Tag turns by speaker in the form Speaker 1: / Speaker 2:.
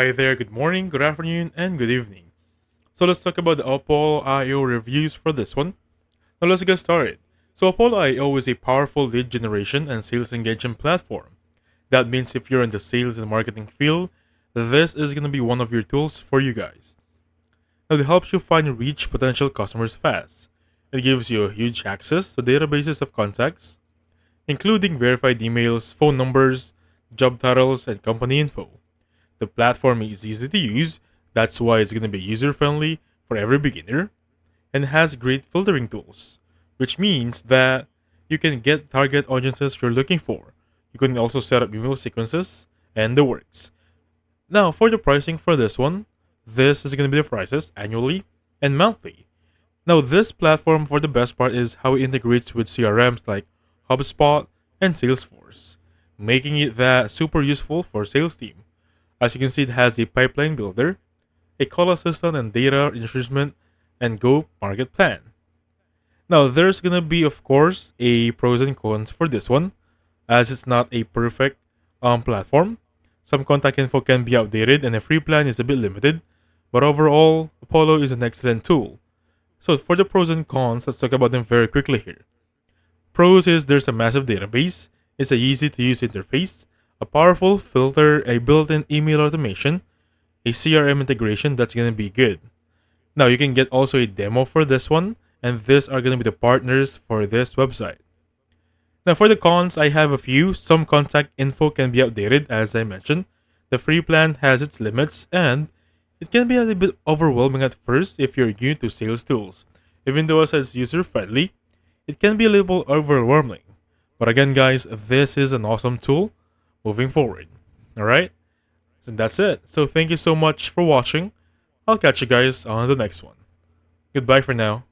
Speaker 1: Hi there, good morning, good afternoon, and good evening. So let's talk about the Apollo IO reviews for this one. Now let's get started. So Apollo IO is a powerful lead generation and sales engagement platform. That means if you're in the sales and marketing field, this is going to be one of your tools for you guys. Now it helps you find and reach potential customers fast. It gives you huge access to databases of contacts, including verified emails, phone numbers, job titles, and company info. The platform is easy to use, that's why it's going to be user friendly for every beginner, and has great filtering tools, which means that you can get target audiences you're looking for. You can also set up email sequences and the works. Now, for the pricing for this one, this is going to be the prices annually and monthly. Now, this platform, for the best part, is how it integrates with CRMs like HubSpot and Salesforce, making it that super useful for sales team. As you can see, it has a pipeline builder, a call assistant and data instrument, and go market plan. Now, there's gonna be, of course, a pros and cons for this one, as it's not a perfect platform. Some contact info can be outdated, and a free plan is a bit limited. But overall, Apollo is an excellent tool. So, for the pros and cons, let's talk about them very quickly here. Pros is there's a massive database, it's a easy to use interface, a powerful filter, a built-in email automation, a CRM integration that's gonna be good. Now you can get also a demo for this one, and these are gonna be the partners for this website. Now for the cons, I have a few. Some contact info can be outdated, as I mentioned. The free plan has its limits, and it can be a little bit overwhelming at first if you're new to sales tools. Even though it says user friendly, it can be a little overwhelming. But again, guys, this is an awesome tool moving forward. Alright? So that's it. So thank you so much for watching. I'll catch you guys on the next one. Goodbye for now.